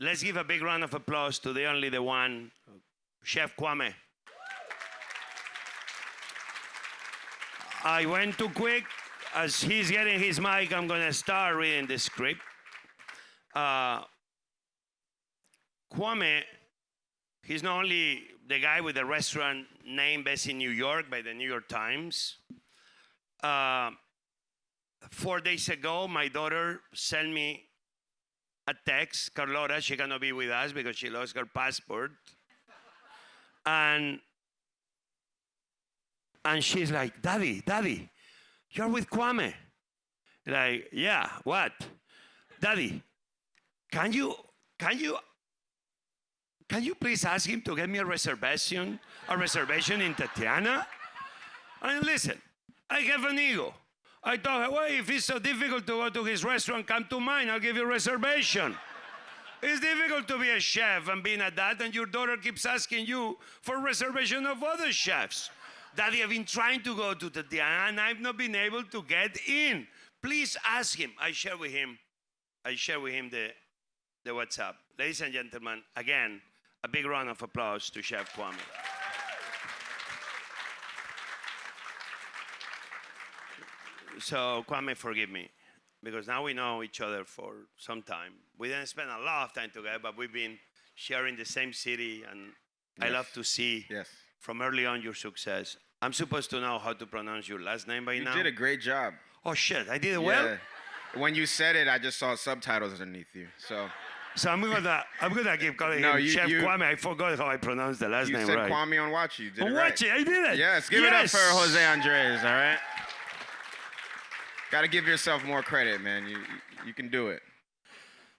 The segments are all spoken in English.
Let's give a big round of applause to the only the one, Chef Kwame. I went too quick. As he's getting his mic, I'm going to start reading the script. Kwame, he's not only the guy with the restaurant name based in New York by the New York Times. 4 days ago, my daughter sent me a text. Carlota, she cannot be with us because she lost her passport. And she's like, Daddy, you're with Kwame. Like, yeah, what? Daddy, can you please ask him to get me a reservation in Tatiana? And listen, I have an ego. I thought, well, if it's so difficult to go to his restaurant, come to mine, I'll give you a reservation. It's difficult to be a chef and being a dad, and your daughter keeps asking you for a reservation of other chefs. Daddy, I've been trying to go to Tatiana, and I've not been able to get in. Please ask him. I share with him the WhatsApp. Ladies and gentlemen, again, a big round of applause to Chef Kwame. So, Kwame, forgive me, because now we know each other for some time. We didn't spend a lot of time together, but we've been sharing the same city, and I love to see from early on your success. I'm supposed to know how to pronounce your last name by now. You did a great job. Oh, shit, I did it well? When you said it, I just saw subtitles underneath you, so. So I'm gonna keep calling him Chef Kwame. I forgot how I pronounced the last name right. You said Kwame Onwuachi. You did it right. Onwuachi, I did it. Yes, give it up for José Andrés, all right? Got to give yourself more credit, man. You can do it.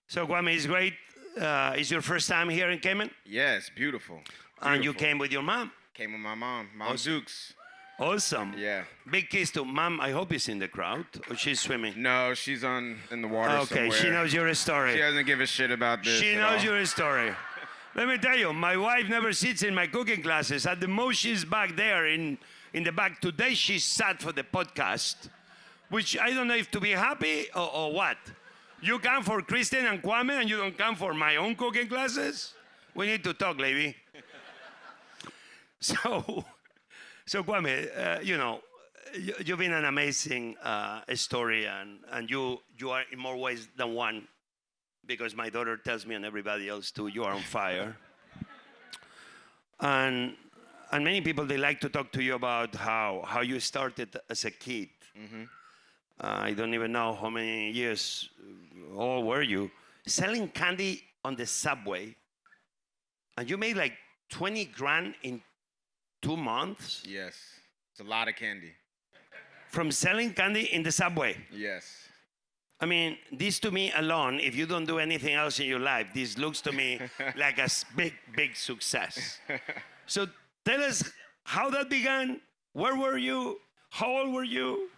So Kwame, it's great. It's your first time here in Cayman? Yes, beautiful. And you came with your mom? Came with my mom, Mom Dukes. Awesome. Yeah. Big kiss to Mom. I hope she's in the crowd, or she's swimming. No, she's in the water somewhere. She knows your story. She doesn't give a shit about this. She knows your story. Let me tell you, my wife never sits in my cooking classes. At the most, she's back there in the back. Today, she sat for the podcast, which I don't know if to be happy or what. You come for Kristen and Kwame, and you don't come for my own cooking classes? We need to talk, lady. So Kwame, you've been an amazing story, and you are in more ways than one, because my daughter tells me and everybody else too, you are on fire. And many people, they like to talk to you about how you started as a kid. Mm-hmm. I don't even know how many years old were you, selling candy on the subway, and you made like 20 grand in 2 months? Yes, it's a lot of candy. From selling candy in the subway? Yes. I mean, this to me alone, if you don't do anything else in your life, this looks to me like a big success. So tell us how that began. Where were you? How old were you?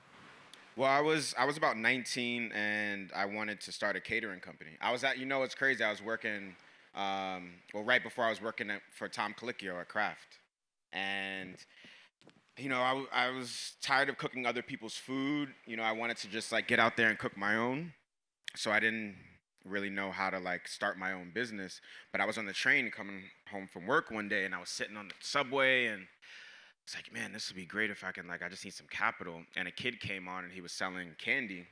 Well, I was about 19, and I wanted to start a catering company. It's crazy. I was working, right before I was working for Tom Colicchio at Kraft. And, I was tired of cooking other people's food. I wanted to just, get out there and cook my own. So I didn't really know how to, start my own business. But I was on the train coming home from work one day, and I was sitting on the subway, and it's like, man, this would be great if I can, I just need some capital. And a kid came on, and he was selling candy,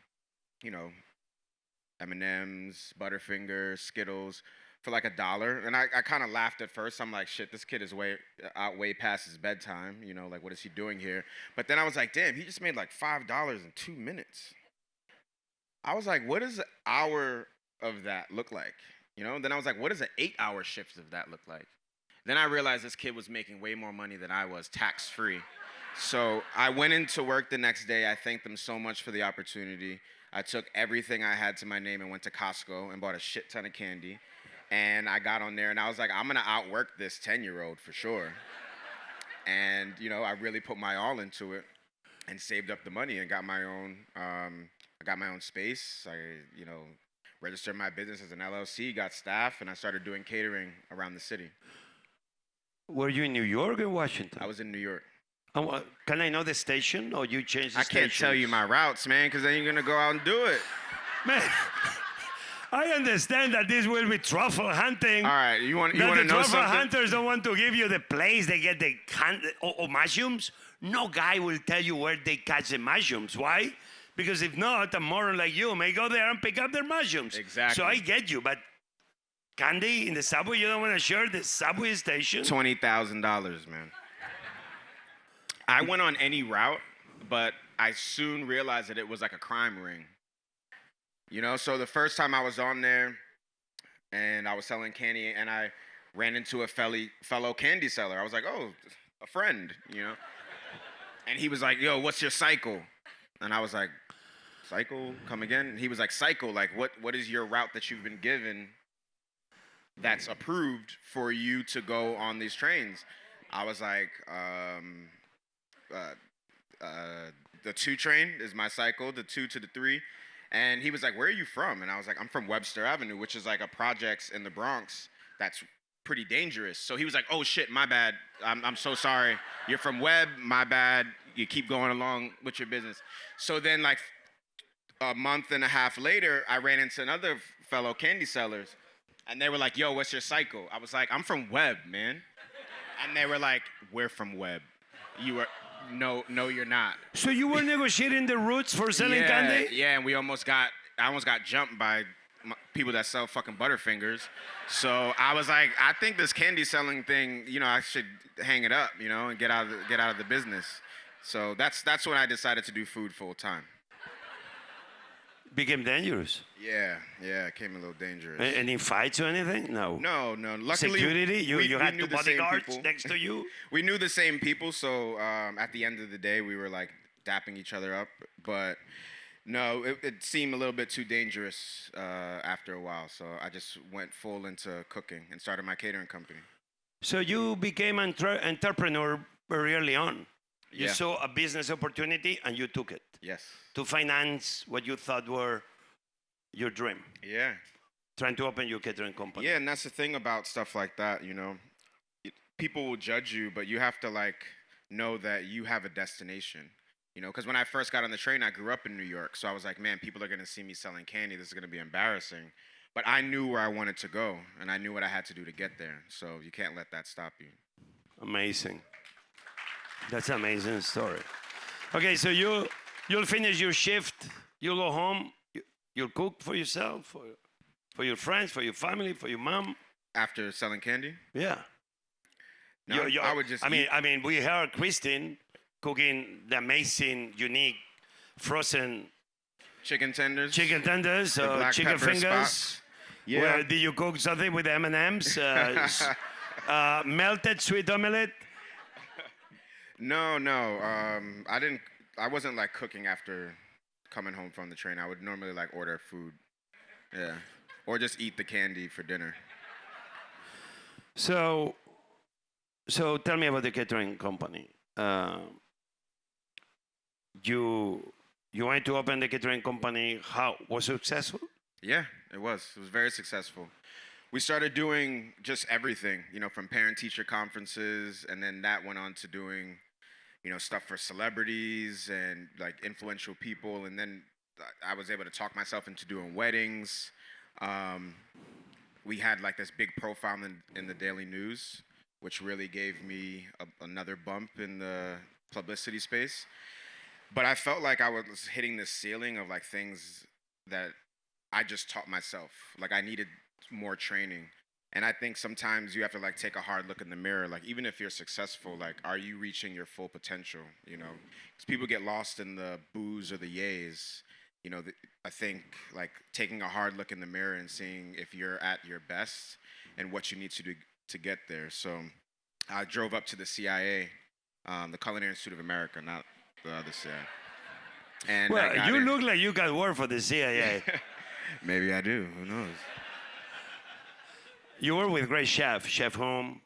M&Ms, Butterfingers, Skittles, for $1. And I kind of laughed at first. I'm like, shit, this kid is way past his bedtime. What is he doing here? But then I was like, damn, he just made $5 in 2 minutes. I was like, what does an hour of that look like? Then I was like, what does an 8-hour shift of that look like? Then I realized this kid was making way more money than I was, tax-free. So I went into work the next day. I thanked them so much for the opportunity. I took everything I had to my name and went to Costco and bought a shit ton of candy. And I got on there, and I was like, I'm going to outwork this 10-year-old for sure. And, I really put my all into it and saved up the money and got my own, space. I, registered my business as an LLC, got staff, and I started doing catering around the city. Were you in New York or Washington? I was in New York. Can I know the station, or you changed the station? I can't tell you my routes, man, because then you're going to go out and do it. Man, I understand that this will be truffle hunting. All right, you want to That the know truffle something? hunters don't want to give you the place they get the or mushrooms. No guy will tell you where they catch the mushrooms. Why? Because if not, a moron like you may go there and pick up their mushrooms. Exactly. So I get you, but candy in the subway, you don't want to share the subway station? $20,000, man. I went on any route, but I soon realized that it was like a crime ring. You know, so the first time I was on there and I was selling candy and I ran into a fellow candy seller. I was like, oh, a friend, you know? And he was like, yo, what's your cycle? And I was like, cycle? Come again? And he was like, cycle, like what is your route that you've been given that's approved for you to go on these trains? I was like, the 2 train is my cycle, the 2 to the 3. And he was like, where are you from? And I was like, I'm from Webster Avenue, which is like a projects in the Bronx that's pretty dangerous. So he was like, oh shit, my bad. I'm so sorry. You're from Web, my bad. You keep going along with your business. So then like a month and a half later, I ran into another fellow candy sellers and they were like, yo, what's your cycle? I was like, I'm from Web, man. And they were like, we're from Web. You are, no, you're not. So you were negotiating the routes for selling candy? Yeah, and I almost got jumped by people that sell fucking Butterfingers. So I was like, I think this candy selling thing, you know, I should hang it up, you know, and get out of the business. So that's when I decided to do food full time. Became dangerous. Yeah, it came a little dangerous. Any fights or anything? No. No. Luckily, security? You had knew two the same bodyguards people. next to you? We knew the same people, so at the end of the day, we were like dapping each other up. But no, it seemed a little bit too dangerous after a while. So I just went full into cooking and started my catering company. So you became an entrepreneur very early on. You Yeah. saw a business opportunity and you took it Yes. to finance what you thought were your dream, Yeah. trying to open your catering company. Yeah, and that's the thing about stuff like that, you know. People will judge you, but you have to like know that you have a destination. You know, because when I first got on the train, I grew up in New York. So I was like, man, people are going to see me selling candy. This is going to be embarrassing. But I knew where I wanted to go, and I knew what I had to do to get there. So you can't let that stop you. Amazing. That's an amazing story. Okay, so you'll finish your shift. You'll go home. You'll cook for yourself, for your friends, for your family, for your mom. After selling candy? Yeah. No, I would just I mean, we heard Christine cooking the amazing, unique, frozen chicken tenders, chicken black chicken pepper fingers. spots. Yeah. Did you cook something with M&Ms? Melted sweet omelette? No. I wasn't like cooking after coming home from the train. I would normally like order food. Yeah. Or just eat the candy for dinner. So tell me about the catering company. You wanted to open the catering company. How was it successful? Yeah, it was. It was very successful. We started doing just everything, you know, from parent-teacher conferences, and then that went on to doing, you know, stuff for celebrities and like influential people, and then I was able to talk myself into doing weddings. We had like this big profile in the Daily News, which really gave me another bump in the publicity space. But I felt like I was hitting the ceiling of like things that I just taught myself. Like I needed more training. And I think sometimes you have to like take a hard look in the mirror. Like even if you're successful, like are you reaching your full potential? You know, because people get lost in the boos or the yays. You know, I think like taking a hard look in the mirror and seeing if you're at your best and what you need to do to get there. So I drove up to the CIA, the Culinary Institute of America, not the other CIA. And well, you look like you got work for the CIA. Maybe I do. Who knows? You were with great chef, Chef Home,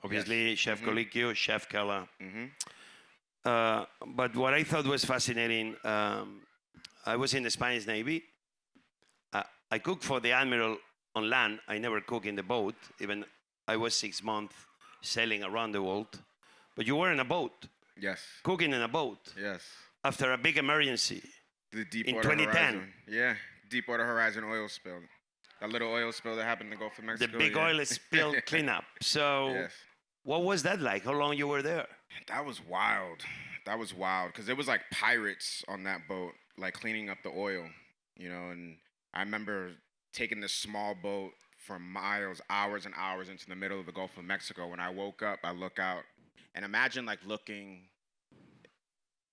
obviously, yes. Chef Colicchio, Chef Kella. But what I thought was fascinating, I was in the Spanish Navy. I cooked for the Admiral on land. I never cooked in the boat, even I was 6 months sailing around the world. But you were in a boat. Yes. Cooking in a boat. Yes. After a big emergency. The Deepwater in 2010. Horizon. Yeah, Deepwater Horizon oil spill. That little oil spill that happened in the Gulf of the Mexico. big yeah. oil spill cleanup. So, Yes. what was that like? How long you were there? That was wild. That was wild because it was like pirates on that boat, like cleaning up the oil, And I remember taking this small boat for miles, hours and hours into the middle of the Gulf of Mexico. When I woke up, I look out and imagine like looking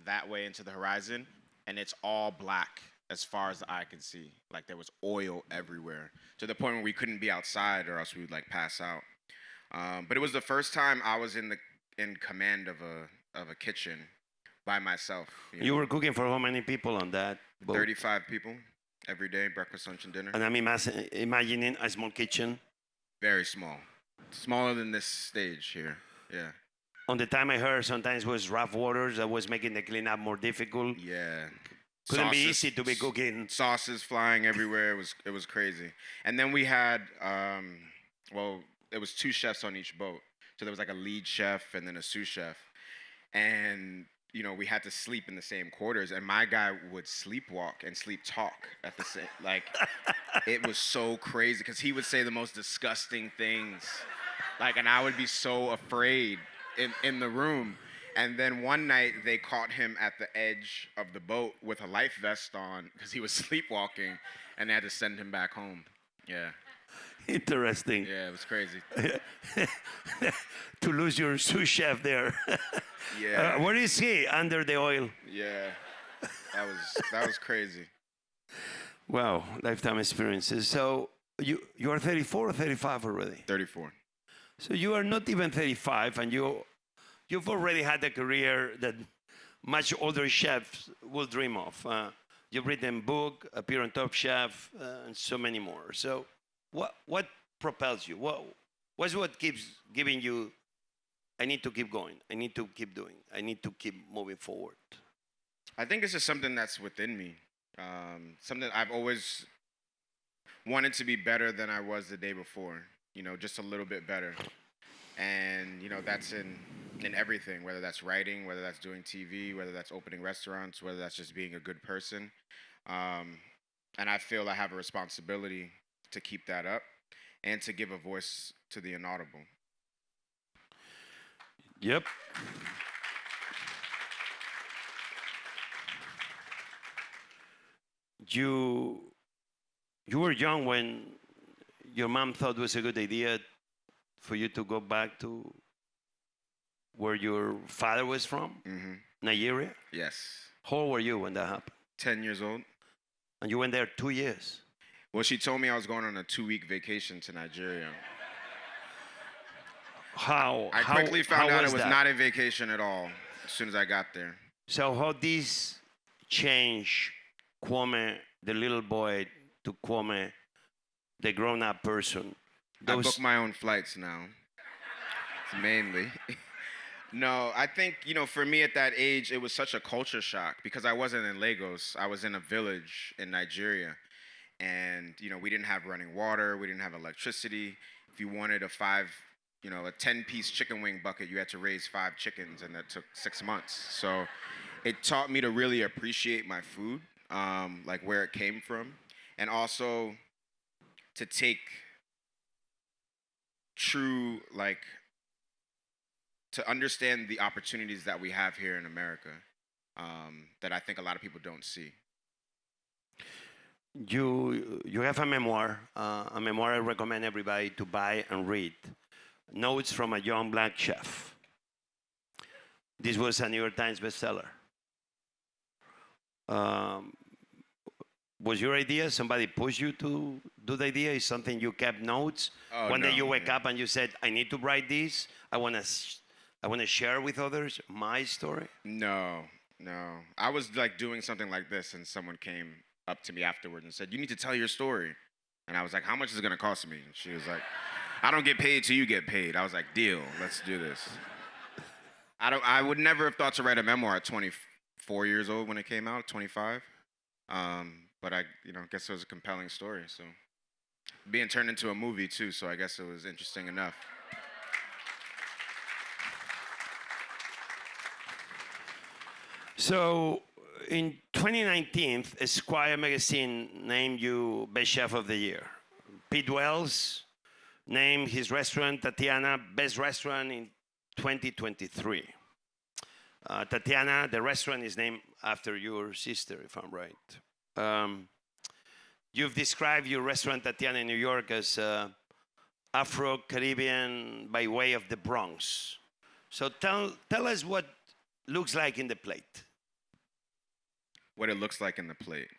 that way into the horizon, and it's all black as far as the eye could see. Like there was oil everywhere to the point where we couldn't be outside or else we would like pass out. But it was the first time I was in command of a kitchen by myself. You were cooking for how many people on that boat? 35 people every day, breakfast, lunch, and dinner. And I'm imagining a small kitchen. Very small, smaller than this stage here. Yeah. On the time I heard, sometimes it was rough waters that was making the cleanup more difficult. Yeah. Couldn't be easy to be cooking. Sauces flying everywhere. It was crazy. And then we had it was 2 chefs on each boat. So there was like a lead chef and then a sous chef. And we had to sleep in the same quarters, and my guy would sleepwalk and sleep talk at the same. Like, it was so crazy because he would say the most disgusting things, like, and I would be so afraid in the room. And then one night they caught him at the edge of the boat with a life vest on because he was sleepwalking, and they had to send him back home. Yeah. Interesting. Yeah, it was crazy. To lose your sous chef there. Yeah. Where is he? Under the oil. Yeah. That was crazy. Wow, lifetime experiences. So you are 34 or 35 already? 34. So you are not even 35, and you've already had a career that much older chefs will dream of. You've written a book, appear on Top Chef, and so many more. So what propels you? What's what keeps giving you, I need to keep going, I need to keep doing, I need to keep moving forward? I think it's just something that's within me. Something I've always wanted to be better than I was the day before, just a little bit better. And, that's in everything, whether that's writing, whether that's doing TV, whether that's opening restaurants, whether that's just being a good person. And I feel I have a responsibility to keep that up and to give a voice to the inaudible. Yep. You were young when your mom thought it was a good idea for you to go back to where your father was from, Mm-hmm. Nigeria? Yes. How old were you when that happened? 10 years old. And you went there 2 years. Well, she told me I was going on a 2-week vacation to Nigeria. I quickly found out it was not a vacation at all as soon as I got there. So how this changed Kwame, the little boy, to Kwame, the grown-up person? I book my own flights now, mainly. No, I think, for me at that age, it was such a culture shock because I wasn't in Lagos. I was in a village in Nigeria. And, we didn't have running water. We didn't have electricity. If you wanted a 10-piece chicken wing bucket, you had to raise 5 chickens, and that took 6 months. So it taught me to really appreciate my food, like where it came from, and also to take true, to understand the opportunities that we have here in America that I think a lot of people don't see. You have a memoir I recommend everybody to buy and read. Notes from a Young Black Chef. This was a New York Times bestseller. Was your idea? Somebody pushed you to do the idea? Is something you kept notes? One day you wake up and you said, I need to write this. I want to share with others my story. No. I was doing something like this, and someone came up to me afterwards and said, you need to tell your story. And I was like, how much is it going to cost me? And she was like, I don't get paid till you get paid. I was like, deal, let's do this. I would never have thought to write a memoir at 24 years old when it came out, 25. But I guess it was a compelling story. So being turned into a movie too, so I guess it was interesting enough. So in 2019, Esquire magazine named you Best Chef of the Year. Pete Wells named his restaurant Tatiana best restaurant in 2023. Tatiana, the restaurant is named after your sister, if I'm right. You've described your restaurant Tatiana in New York as Afro-Caribbean by way of the Bronx. So tell us what looks like in the plate. What it looks like in the plate.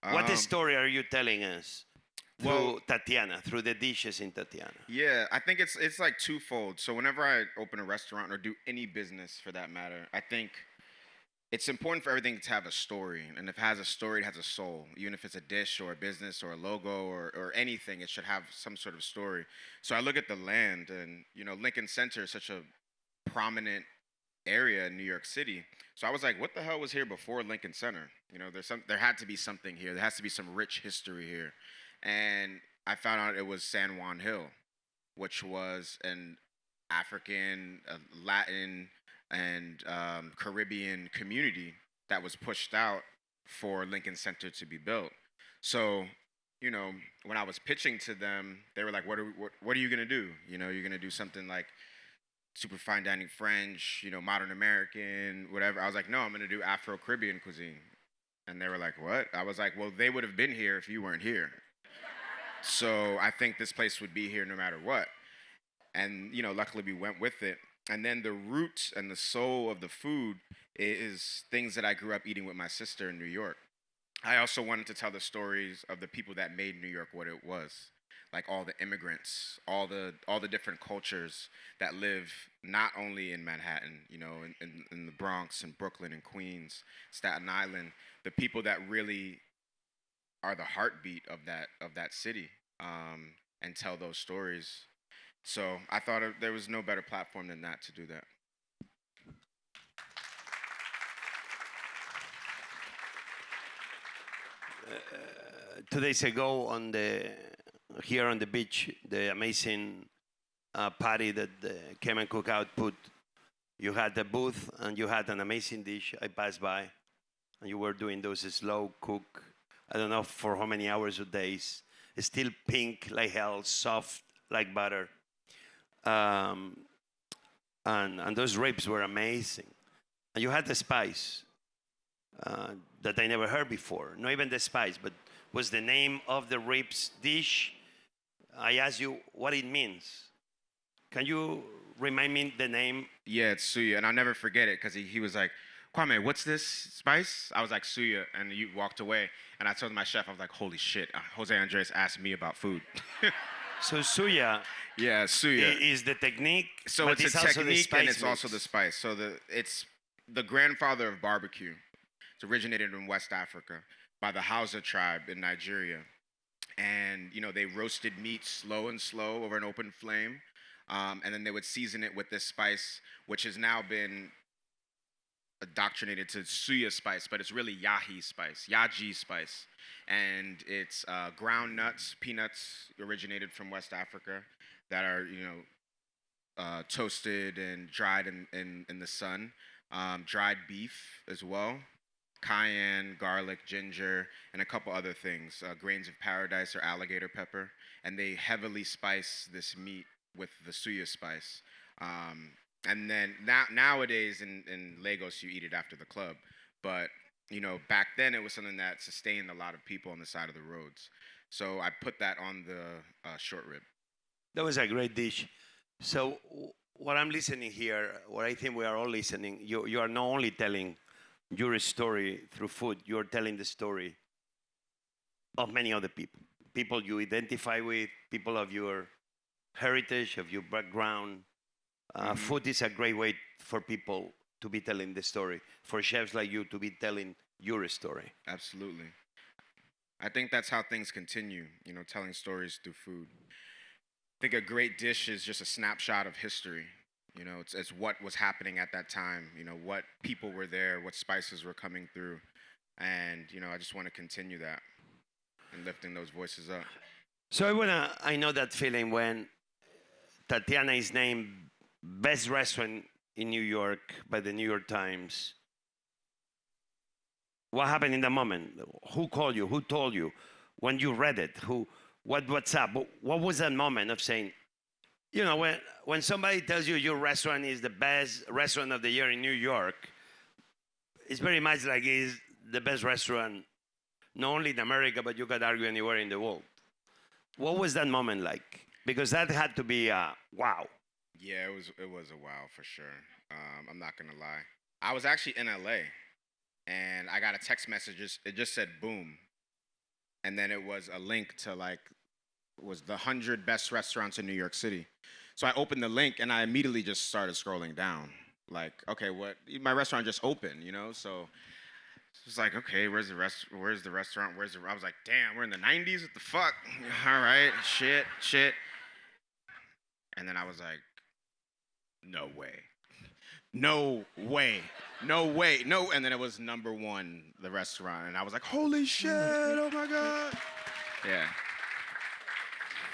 What story are you telling us through Tatiana, through the dishes in Tatiana? Yeah, I think it's like twofold. So whenever I open a restaurant or do any business for that matter, I think it's important for everything to have a story. And if it has a story, it has a soul. Even if it's a dish or a business or a logo or anything, it should have some sort of story. So I look at the land and, Lincoln Center is such a prominent area in New York City. So I was like, what the hell was here before Lincoln Center? There had to be something here. There has to be some rich history here. And I found out it was San Juan Hill, which was an African, Latin, and Caribbean community that was pushed out for Lincoln Center to be built. So, when I was pitching to them, they were like, what are you going to do? You're going to do something like super fine dining French, modern American, whatever. I was like, no, I'm going to do Afro-Caribbean cuisine. And they were like, what? I was like, well, they would have been here if you weren't here. So I think this place would be here no matter what. And, luckily we went with it. And then the roots and the soul of the food is things that I grew up eating with my sister in New York. I also wanted to tell the stories of the people that made New York what it was. Like all the immigrants, all the different cultures that live not only in Manhattan, in the Bronx and Brooklyn and Queens, Staten Island, the people that really are the heartbeat of that city, and tell those stories. So I thought there was no better platform than that to do that. 2 days ago here on the beach, the amazing party that the Cayman Cookout put, you had a booth and you had an amazing dish. I passed by and you were doing those slow cook, I don't know for how many hours or days, still pink like hell, soft like butter. And those ribs were amazing. And you had the spice that I never heard before. Not even the spice, but was the name of the ribs dish. I asked you what it means. Can you remind me the name? Yeah, it's Suya, and I'll never forget it because he was like, Kwame, what's this spice? I was like, Suya, and you walked away. And I told my chef, I was like, holy shit, José Andrés asked me about food. So Suya, yeah, Suya is the technique. So but it's a technique and it's also the spice. So it's the grandfather of barbecue. It's originated in West Africa by the Hausa tribe in Nigeria. And, they roasted meat slow and slow over an open flame. And then they would season it with this spice, which has now been indoctrinated to Suya spice, but it's really Yahi spice, Yaji spice. And it's ground nuts, peanuts originated from West Africa that are, toasted and dried in the sun. Dried beef as well. Cayenne, garlic, ginger, and a couple other things, grains of paradise or alligator pepper, and they heavily spice this meat with the Suya spice. And then nowadays in Lagos, you eat it after the club, but back then it was something that sustained a lot of people on the side of the roads. So I put that on the short rib. That was a great dish. So what I'm listening here, what I think we are all listening, you are not only telling your story through food, you're telling the story of many other people you identify with, people of your heritage, of your background. Food is a great way for people to be telling the story, for chefs like you to be telling your story. Absolutely. I think that's how things continue, telling stories through food. I think a great dish is just a snapshot of history. It's what was happening at that time, what people were there, what spices were coming through. And, I just want to continue that and lifting those voices up. So I know that feeling when Tatiana is named best restaurant in New York by the New York Times. What happened in the moment? Who called you? Who told you? When you read it, what's up? What was that moment of saying, you know, when somebody tells you your restaurant is the best restaurant of the year in New York, it's very much like it's the best restaurant, not only in America, but you could argue anywhere in the world. What was that moment like? Because that had to be wow. Yeah, it was a wow for sure. I'm not gonna lie. I was actually in LA, and I got a text message. It just said boom, and then it was a link to like was the 100 best restaurants in New York City. So I opened the link and I immediately just started scrolling down. Like, okay, what? My restaurant just opened, you know. So it's like, okay, where's the restaurant? I was like, damn, we're in the 90s. What the fuck? All right, shit. And then I was like, no way. And then it was number one, the restaurant. And I was like, holy shit, oh my God. Yeah.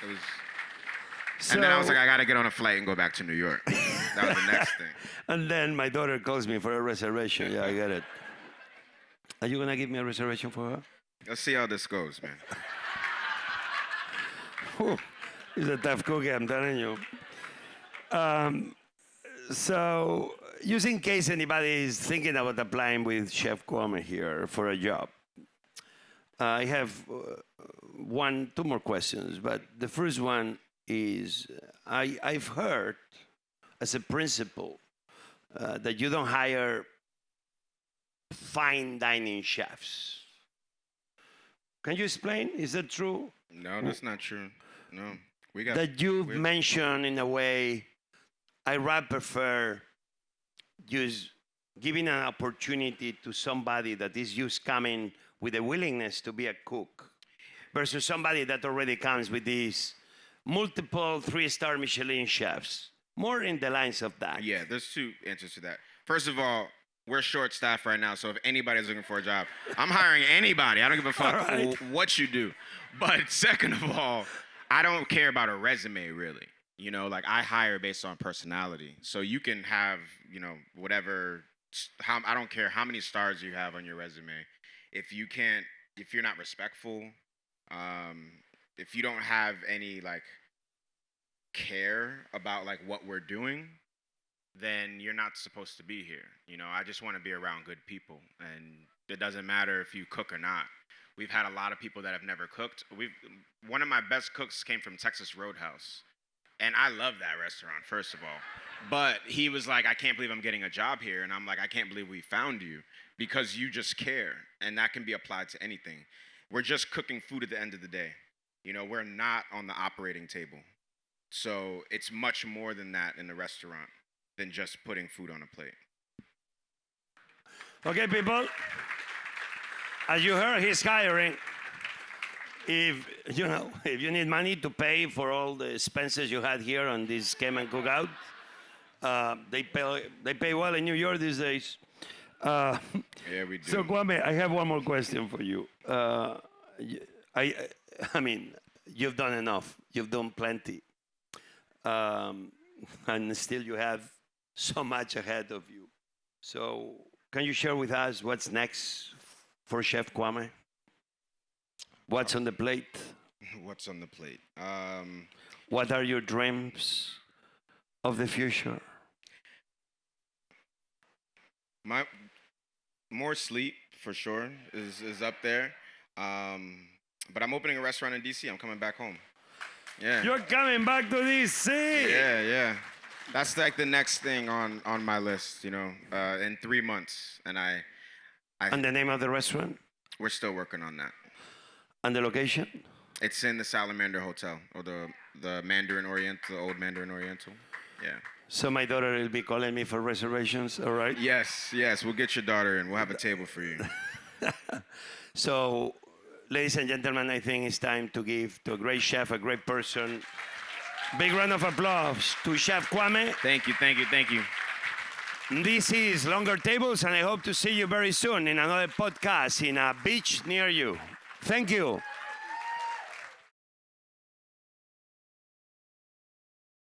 It was. So, and then I was like, I gotta get on a flight and go back to New York. That was the next thing. And then my daughter calls me for a reservation. Yeah, I get it. Are you gonna give me a reservation for her? Let's see how this goes, man. Whew. He's a tough cookie, I'm telling you. So, just in case anybody is thinking about applying with Chef Kwame here for a job, I have two more questions. But the first one is, I've heard as a principle that you don't hire fine dining chefs. Can you explain? Is that true? No, that's not true. No. That you've mentioned in a way, I rather prefer just giving an opportunity to somebody that is just coming with a willingness to be a cook versus somebody that already comes with these multiple 3-star Michelin chefs. More in the lines of that. Yeah, there's two answers to that. First of all, we're short-staffed right now, so if anybody's looking for a job, I'm hiring anybody. I don't give a fuck what you do. But second of all, I don't care about a resume, really. You know, like I hire based on personality. So you can have, you know, whatever, I don't care how many stars you have on your resume. If you're not respectful, if you don't have any like care about like what we're doing, then you're not supposed to be here. You know, I just want to be around good people, and it doesn't matter if you cook or not. We've had a lot of people that have never cooked. One of my best cooks came from Texas Roadhouse, and I love that restaurant, first of all. But he was like, I can't believe I'm getting a job here, and I'm like, I can't believe we found you, because you just care, and that can be applied to anything. We're just cooking food at the end of the day. You know, we're not on the operating table. So it's much more than that in the restaurant than just putting food on a plate. Okay, people. As you heard, he's hiring. If you need money to pay for all the expenses you had here on this Cayman Cookout, they pay well in New York these days. Yeah, we do. So Kwame, I have one more question for you. I mean, you've done enough. You've done plenty, and still you have so much ahead of you. So can you share with us what's next for Chef Kwame? What's on the plate? What's on the plate? What are your dreams of the future? More sleep for sure is up there. But I'm opening a restaurant in DC. I'm coming back home. Yeah. You're coming back to DC. Yeah. That's like the next thing on my list, you know, in 3 months. And the name of the restaurant? We're still working on that. And the location? It's in the Salamander Hotel, or the Mandarin Oriental, the old Mandarin Oriental. Yeah. So my daughter will be calling me for reservations, all right? Yes. We'll get your daughter in. We'll have a table for you. So, ladies and gentlemen, I think it's time to give to a great chef, a great person. Big round of applause to Chef Kwame. Thank you. This is Longer Tables, and I hope to see you very soon in another podcast in a beach near you. Thank you.